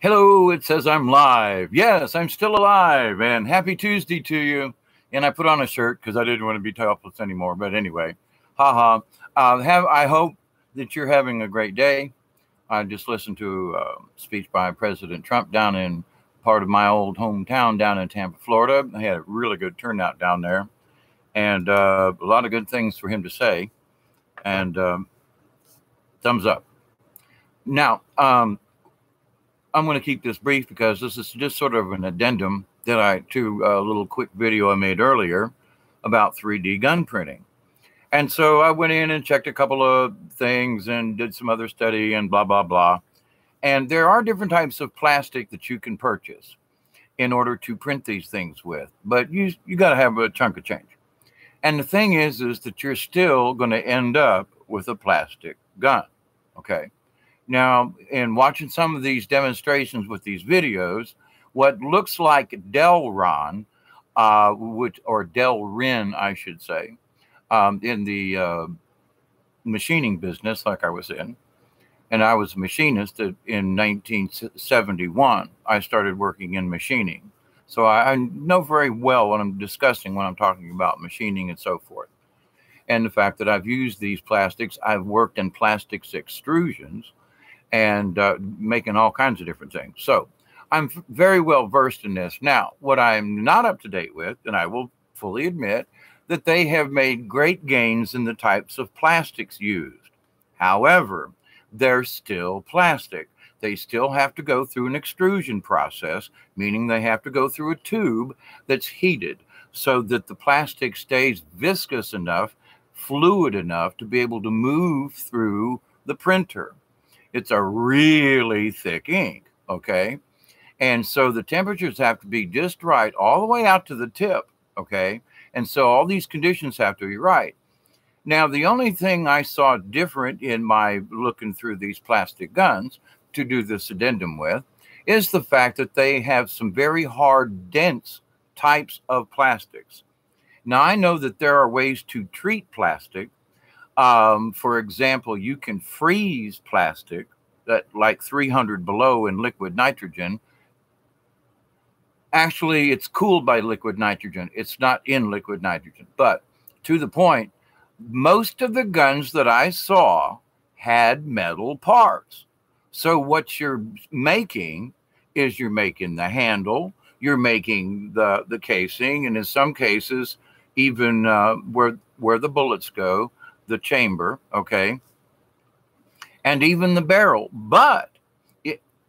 Hello, it says I'm live. Yes, I'm still alive, and happy Tuesday to you. And I put on a shirt because I didn't want to be topless anymore. But anyway, haha. I hope that you're having a great day. I just listened to a speech by President Trump down in part of my old hometown down in Tampa, Florida. I had a really good turnout down there, and a lot of good things for him to say. And thumbs up. Now, I'm going to keep this brief because this is just sort of an addendum to a little quick video I made earlier about 3D gun printing. And so I went in and checked a couple of things and did some other study and blah, blah, blah. And there are different types of plastic that you can purchase in order to print these things with. But you got to have a chunk of change. And the thing is that you're still going to end up with a plastic gun. Okay. Now, in watching some of these demonstrations with these videos, what looks like Delrin, or Delrin, I should say, in the machining business, like I was in, and I was a machinist in 1971. I started working in machining. So I know very well what I'm discussing when I'm talking about machining and so forth. And the fact that I've used these plastics, I've worked in plastics extrusions, and making all kinds of different things. So I'm very well versed in this. Now, what I'm not up to date with, and I will fully admit, that they have made great gains in the types of plastics used. However, they're still plastic. They still have to go through an extrusion process, meaning they have to go through a tube that's heated so that the plastic stays viscous enough, fluid enough to be able to move through the printer. It's a really thick ink, okay? And so the temperatures have to be just right all the way out to the tip, okay? And so all these conditions have to be right. Now, the only thing I saw different in my looking through these plastic guns to do this addendum with is the fact that they have some very hard, dense types of plastics. Now, I know that there are ways to treat plastic. For example, you can freeze plastic at like 300 below in liquid nitrogen. Actually, it's cooled by liquid nitrogen. It's not in liquid nitrogen. But to the point, most of the guns that I saw had metal parts. So what you're making is you're making the handle, you're making the casing, and in some cases, even where the bullets go, the chamber, okay, and even the barrel. But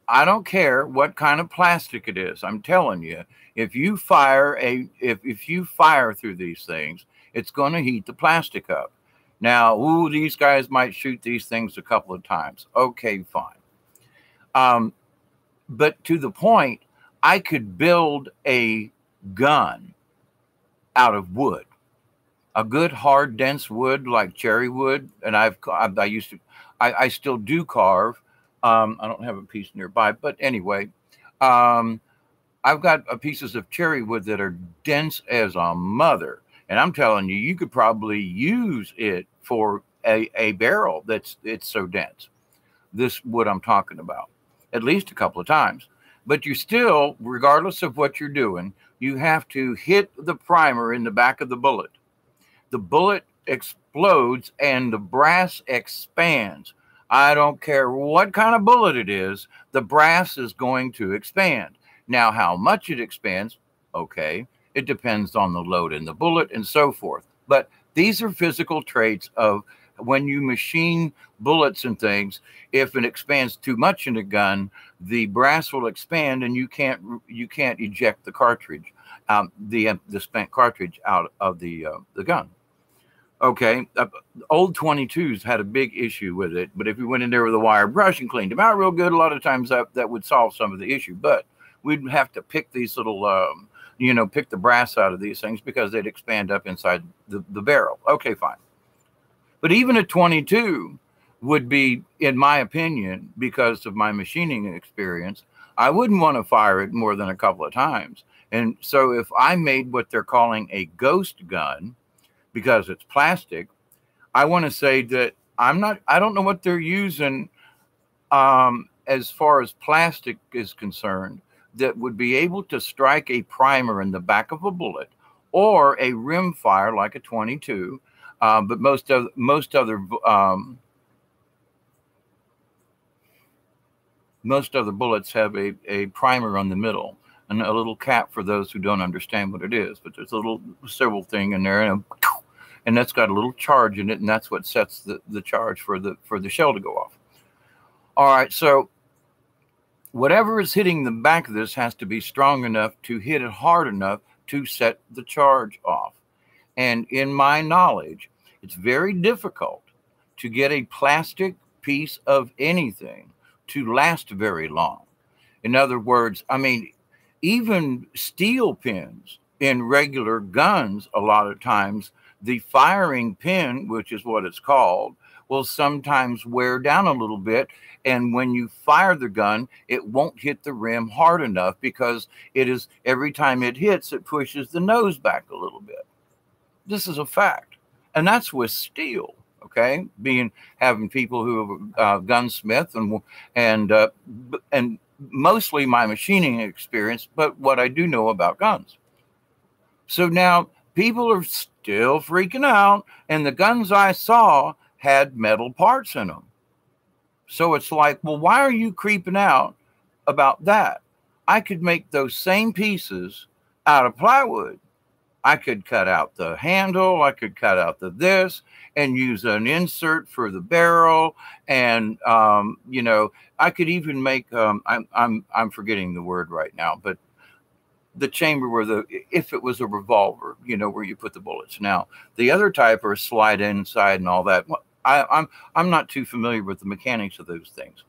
I don't care what kind of plastic it is. I'm telling you, if you fire if you fire through these things, it's going to heat the plastic up. Now, these guys might shoot these things a couple of times. Okay, fine. But to the point, I could build a gun out of wood. A good hard dense wood like cherry wood, and I still do carve. I don't have a piece nearby, but anyway, I've got pieces of cherry wood that are dense as a mother, and I'm telling you, you could probably use it for a barrel it's so dense. This wood I'm talking about, at least a couple of times. But you still, regardless of what you're doing, you have to hit the primer in the back of the bullet. The bullet explodes and the brass expands. I don't care what kind of bullet it is, the brass is going to expand. Now, how much it expands, okay, it depends on the load in the bullet and so forth. But these are physical traits of when you machine bullets and things. If it expands too much in a gun, the brass will expand and you can't eject the cartridge, the spent cartridge out of the gun. Okay, old 22s had a big issue with it, but if you went in there with a wire brush and cleaned them out real good, a lot of times that would solve some of the issue. But we'd have to pick these little, pick the brass out of these things because they'd expand up inside the barrel. Okay, fine. But even a 22 would be, in my opinion, because of my machining experience, I wouldn't want to fire it more than a couple of times. And so if I made what they're calling a ghost gun, because it's plastic, I want to say that I don't know what they're using as far as plastic is concerned, that would be able to strike a primer in the back of a bullet or a rim fire like a 22. But most other bullets have a primer on the middle and a little cap for those who don't understand what it is. But there's a little silver thing in there, and that's got a little charge in it, and that's what sets the charge for the shell to go off. All right, so whatever is hitting the back of this has to be strong enough to hit it hard enough to set the charge off. And in my knowledge, it's very difficult to get a plastic piece of anything to last very long. In other words, I mean, even steel pins in regular guns, a lot of times, the firing pin, which is what it's called, will sometimes wear down a little bit. And when you fire the gun, it won't hit the rim hard enough because it is, every time it hits, it pushes the nose back a little bit. This is a fact. And that's with steel, okay? Having people who are gunsmith and mostly my machining experience, but what I do know about guns. So now people are still freaking out, and the guns I saw had metal parts in them. So it's like, well, why are you creeping out about that? I could make those same pieces out of plywood. I could cut out the handle, I could cut out this and use an insert for the barrel. And, you know, I could even make, I'm forgetting the word right now, but the chamber where if it was a revolver, you know, where you put the bullets. Now, the other type are slide inside and all that. I'm not too familiar with the mechanics of those things.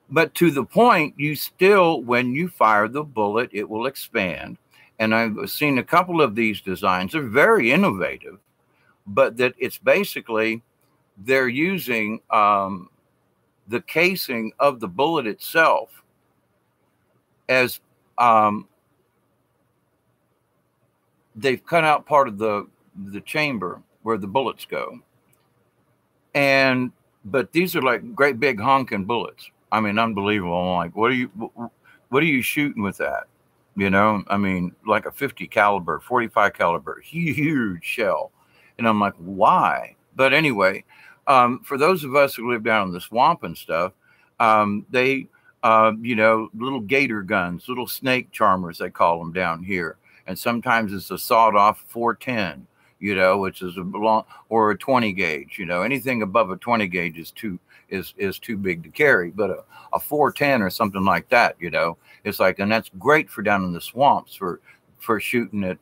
But to the point, you still, when you fire the bullet, it will expand. And I've seen a couple of these designs. They're very innovative, but that it's basically they're using the casing of the bullet itself as they've cut out part of the chamber where the bullets go. But these are like great big honking bullets. I mean, unbelievable. I'm like, what are you shooting with that? You know, I mean, like a 50 caliber, 45 caliber, huge shell. And I'm like, why? But anyway, for those of us who live down in the swamp and stuff, they, you know, little gator guns, little snake charmers, they call them down here. And sometimes it's a sawed off 410, you know, which is or a 20 gauge, you know, anything above a 20 gauge is too big to carry, but a 410 or something like that, you know, it's like, and that's great for down in the swamps for shooting at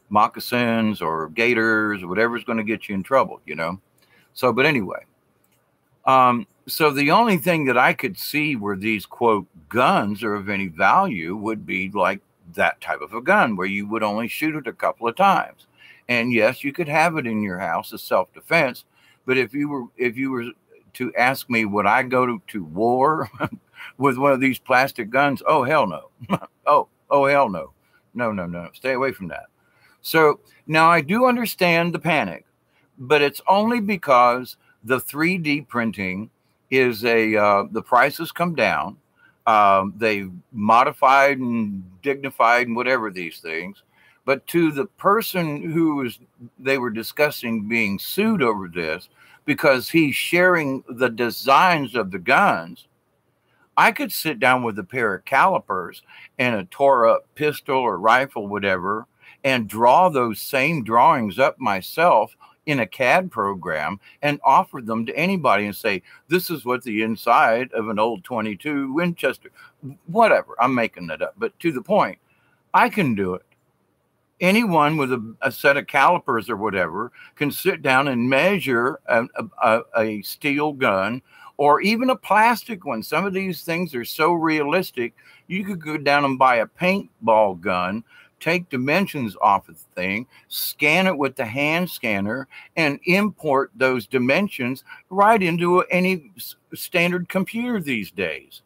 moccasins or gators or whatever's going to get you in trouble, you know. So, but anyway, so the only thing that I could see where these quote guns are of any value would be like that type of a gun where you would only shoot it a couple of times. And yes, you could have it in your house as self-defense. But if you were to ask me, would I go to war with one of these plastic guns? Oh, hell no. oh, hell no. No. Stay away from that. So now I do understand the panic, but it's only because the 3D printing is the price has come down. They've modified and dignified and whatever these things. But to the person they were discussing being sued over this because he's sharing the designs of the guns, I could sit down with a pair of calipers and a tore up pistol or rifle, whatever, and draw those same drawings up myself in a CAD program and offer them to anybody and say, this is what the inside of an old 22 Winchester, whatever. I'm making that up. But to the point, I can do it. Anyone with a set of calipers or whatever can sit down and measure a steel gun or even a plastic one. Some of these things are so realistic, you could go down and buy a paintball gun, take dimensions off of the thing, scan it with the hand scanner, and import those dimensions right into any standard computer these days.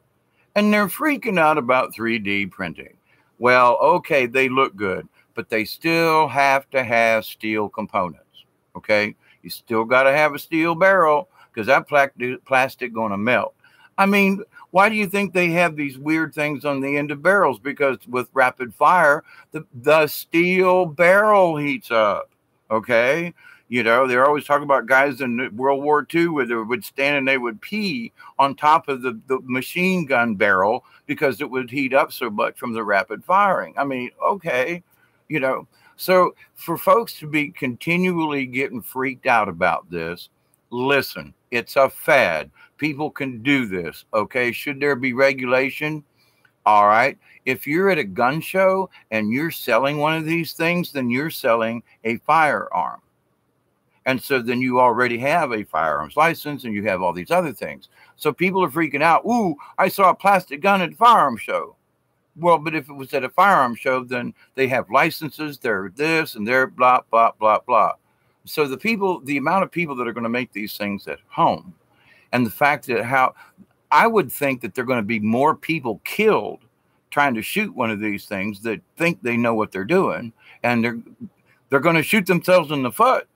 And they're freaking out about 3D printing. Well, okay, they look good, but they still have to have steel components, okay? You still got to have a steel barrel because that plastic going to melt. I mean, why do you think they have these weird things on the end of barrels? Because with rapid fire, the steel barrel heats up. Okay. You know, they're always talking about guys in World War II where they would stand and they would pee on top of the machine gun barrel because it would heat up so much from the rapid firing. I mean, okay, you know, so for folks to be continually getting freaked out about this, listen, it's a fad. People can do this. Okay. Should there be regulation? All right. If you're at a gun show and you're selling one of these things, then you're selling a firearm. And so then you already have a firearms license and you have all these other things. So people are freaking out. Ooh, I saw a plastic gun at a firearm show. Well, but if it was at a firearm show, then they have licenses, they're this and they're blah, blah, blah, blah. So the amount of people that are going to make these things at home, and the fact that how I would think that there are going to be more people killed trying to shoot one of these things that think they know what they're doing, and they're going to shoot themselves in the foot.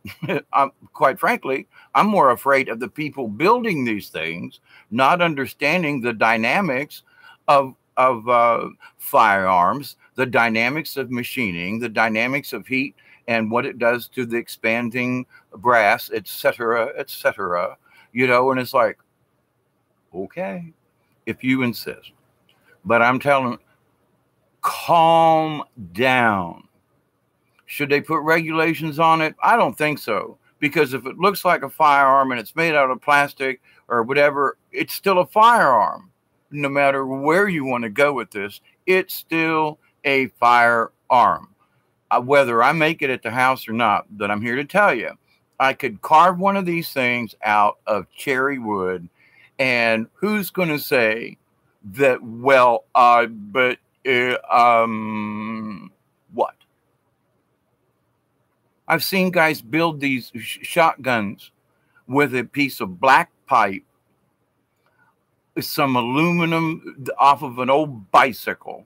Quite frankly, I'm more afraid of the people building these things, not understanding the dynamics of firearms, the dynamics of machining, the dynamics of heat, and what it does to the expanding brass, et cetera, you know, and it's like, okay, if you insist. But I'm telling, calm down. Should they put regulations on it? I don't think so. Because if it looks like a firearm and it's made out of plastic or whatever, it's still a firearm. No matter where you want to go with this, it's still a firearm. Whether I make it at the house or not, that I'm here to tell you, I could carve one of these things out of cherry wood. And who's going to say that, well, what? I've seen guys build these shotguns with a piece of black pipe, some aluminum off of an old bicycle,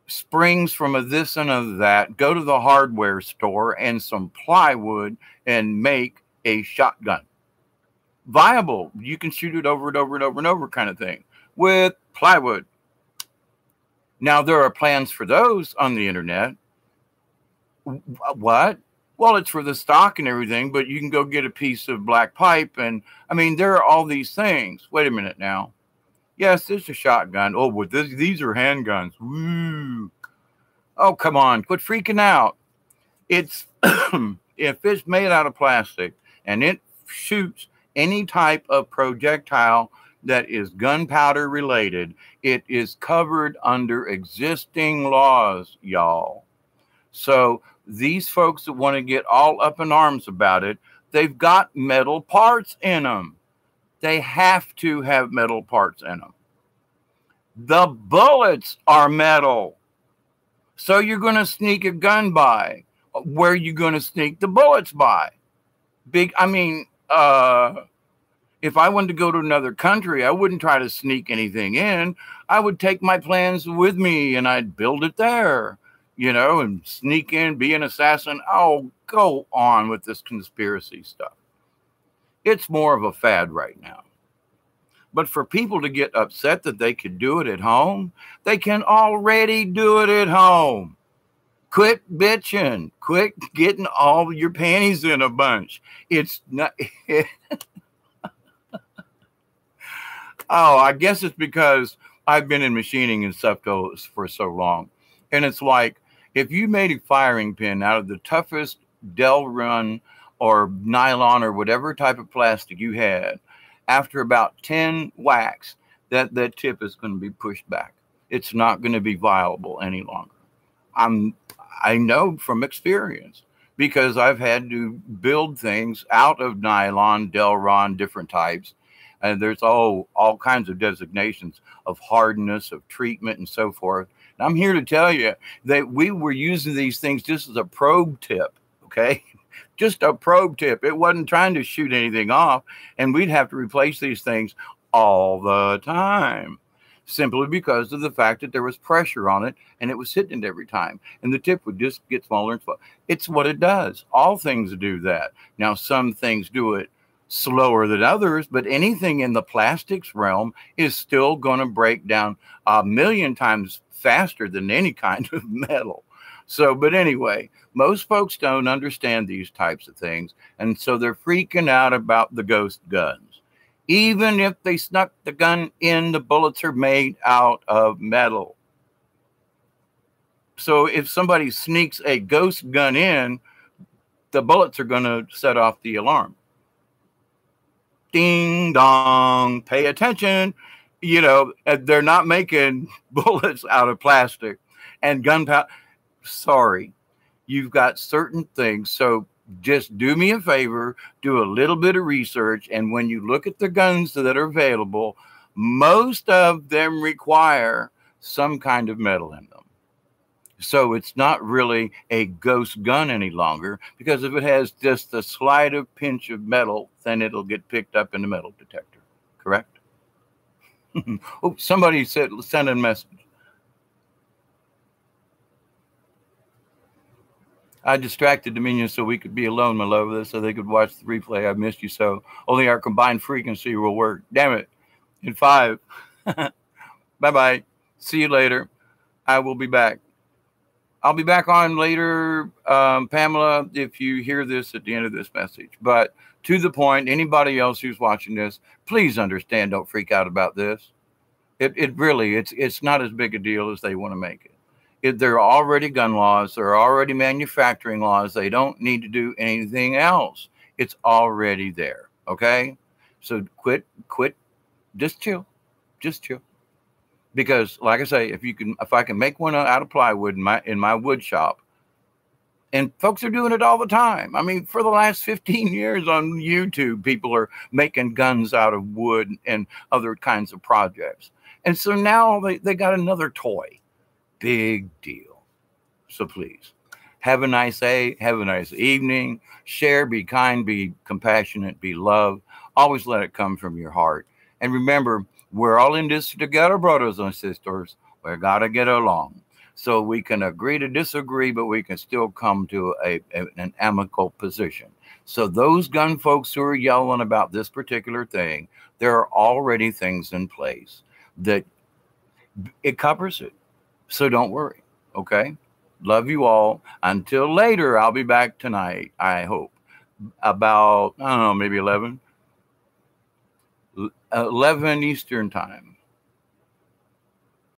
springs from a this and a that, go to the hardware store and some plywood and make a shotgun. Viable. You can shoot it over and over and over and over kind of thing with plywood. Now, there are plans for those on the internet. What? Well, it's for the stock and everything, but you can go get a piece of black pipe. And I mean, there are all these things. Wait a minute now. Yes, it's a shotgun. Oh, but these are handguns. Woo. Oh, come on. Quit freaking out. It's, if it's made out of plastic and it shoots any type of projectile that is gunpowder related, it is covered under existing laws, y'all. So these folks that want to get all up in arms about it, they've got metal parts in them. They have to have metal parts in them. The bullets are metal. So you're going to sneak a gun by. Where are you going to sneak the bullets by? If I wanted to go to another country, I wouldn't try to sneak anything in. I would take my plans with me and I'd build it there, you know, and sneak in, be an assassin. Oh, go on with this conspiracy stuff. It's more of a fad right now. But for people to get upset that they could do it at home, they can already do it at home. Quit bitching. Quit getting all your panties in a bunch. It's not... Oh, I guess it's because I've been in machining and stuff for so long. And it's like, if you made a firing pin out of the toughest Delrin or nylon or whatever type of plastic you had, after about 10 whacks, that tip is going to be pushed back. It's not going to be viable any longer. I know from experience, because I've had to build things out of nylon, Delron, different types. And there's all kinds of designations of hardness, of treatment, and so forth. And I'm here to tell you that we were using these things just as a probe tip, okay? Just a probe tip. It wasn't trying to shoot anything off, and we'd have to replace these things all the time, simply because of the fact that there was pressure on it, and it was hitting it every time, and the tip would just get smaller and smaller. It's what it does. All things do that. Now, some things do it slower than others, but anything in the plastics realm is still going to break down a million times faster than any kind of metal. So, but anyway, most folks don't understand these types of things. And so they're freaking out about the ghost guns. Even if they snuck the gun in, the bullets are made out of metal. So if somebody sneaks a ghost gun in, the bullets are going to set off the alarm. Ding dong, pay attention. You know, they're not making bullets out of plastic and gunpowder. Sorry, you've got certain things. So just do me a favor, do a little bit of research. And when you look at the guns that are available, most of them require some kind of metal in them. So it's not really a ghost gun any longer, because if it has just the slightest pinch of metal, then it'll get picked up in the metal detector. Correct? Oh, somebody said, send a message. I distracted the minions so we could be alone, my love, so they could watch the replay. I missed you so. Only our combined frequency will work. Damn it. In 5. Bye-bye. See you later. I will be back. I'll be back on later, Pamela, if you hear this at the end of this message. But to the point, anybody else who's watching this, please understand, don't freak out about this. It really, it's not as big a deal as they want to make it. There are already gun laws. There are already manufacturing laws. They don't need to do anything else. It's already there, okay? So quit, just chill. Because, like I say, if I can make one out of plywood in my wood shop, and folks are doing it all the time. I mean, for the last 15 years on YouTube, people are making guns out of wood and other kinds of projects. And so now they got another toy. Big deal. So please, have a nice day. Have a nice evening. Share, be kind, be compassionate, be love. Always let it come from your heart. And remember, we're all in this together, brothers and sisters. We got to get along. So we can agree to disagree, but we can still come to an amicable position. So those gun folks who are yelling about this particular thing, there are already things in place that it covers it. So don't worry, okay? Love you all. Until later, I'll be back tonight, I hope, about, I don't know, maybe 11 Eastern time.